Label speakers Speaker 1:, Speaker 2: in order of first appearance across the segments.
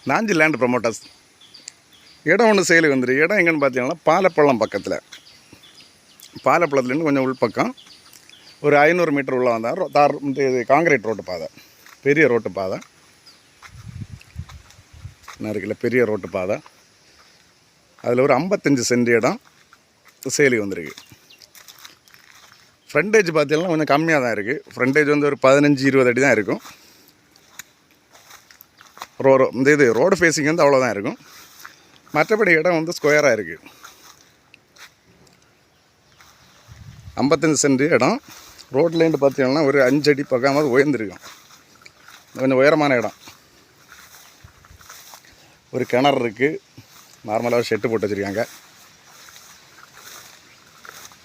Speaker 1: Nanji land promoters இடம் ஒன்று சேலுக்கு வந்துருக்கு. இடம் எங்கன்னு பார்த்தீங்கன்னா பாலப்பள்ளம் பக்கத்தில், பாலப்பள்ளத்துலேருந்து கொஞ்சம் உள்பக்கம் ஒரு 500 மீட்டர் உள்ள வந்தால் இது காங்கிரீட் ரோட்டு பாதை, பெரிய ரோட்டு பாதை என்ன இருக்குல்ல, பெரிய ரோட்டு பாதை. அதில் ஒரு 55 சென்ட் இடம் சேலுக்கு வந்திருக்கு. ஃப்ரண்டேஜ் பார்த்தீங்கன்னா கொஞ்சம் கம்மியாக தான் இருக்குது. ஃப்ரண்டேஜ் வந்து ஒரு 15-20 அடி தான் இருக்கும். இது ரோடு ஃபேஸிங் வந்து அவ்வளோதான் இருக்கும். மற்றபடி இடம் வந்து ஸ்கொயராக இருக்குது. 55 சென்ட் இடம். ரோட்லேருந்து பார்த்தீங்கன்னா ஒரு 5 அடி பக்கமாக உயர்ந்துருக்கும். கொஞ்சம் உயரமான இடம். ஒரு கிணறு இருக்குது. நார்மலாக ஷெட்டு போட்டு வச்சுருக்காங்க.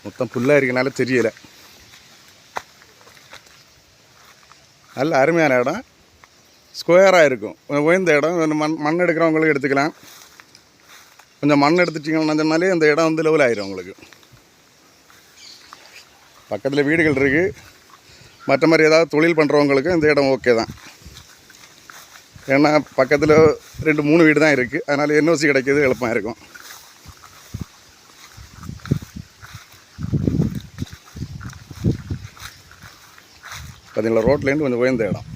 Speaker 1: மொத்தம் புல்லாக இருக்கனால தெரியலை. நல்ல அருமையான இடம், ஸ்கொயராக இருக்கும். உயர்ந்த இடம். மண் எடுக்கிறவங்களுக்கு எடுத்துக்கலாம். கொஞ்சம் மண் எடுத்துட்டிங்கன்னா சொன்னாலே அந்த இடம் வந்து லெவல் ஆயிரும் உங்களுக்கு. பக்கத்தில் வீடுகள் இருக்குது. மற்ற மாதிரி ஏதாவது தொழில் பண்ணுறவங்களுக்கு இந்த இடம் ஓகே தான். ஏன்னா பக்கத்தில் 2-3 வீடு தான் இருக்குது. அதனால் என்ஓசி கிடைக்கிது எளுப்பமாக இருக்கும். பார்த்தீங்களா, ரோட்லேருந்து கொஞ்சம் உயர்ந்த இடம்.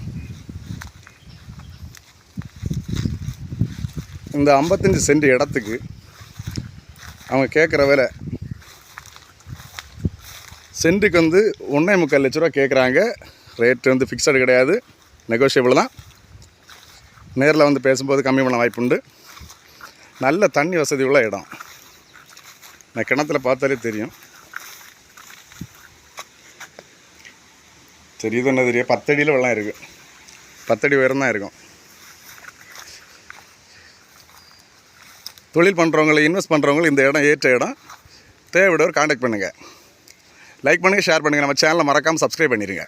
Speaker 1: இந்த 55 சென்ட் இடத்துக்கு அவங்க கேட்குற விலை சென்ட்டுக்கு வந்து 1.25 லட்ச ரூபா கேட்குறாங்க. ரேட்டு வந்து ஃபிக்ஸடு கிடையாது, நெகோஷியபிள் தான். நேரில் வந்து பேசும்போது கம்மி பண்ண வாய்ப்பு உண்டு. நல்ல தண்ணி வசதி உள்ள இடம். நான் கிணத்துல பார்த்தாலே தெரியும். தெரியுது என்ன தெரியும், 10 அடியில் வெள்ளம் இருக்குது. 10 அடி உயரம் தான் இருக்கும். தொழில் பண்ணுறவங்களுக்கு, இன்வெஸ்ட் பண்ணுறவங்களுக்கு இந்த இடம் ஏற்ற இடம். தேவையோட கான்டாக்ட் பண்ணுங்கள். லைக் பண்ணுங்கள், ஷேர் பண்ணுங்கள். நம்ம சேனலை மறக்காமல் சப்ஸ்கிரைப் பண்ணிடுங்க.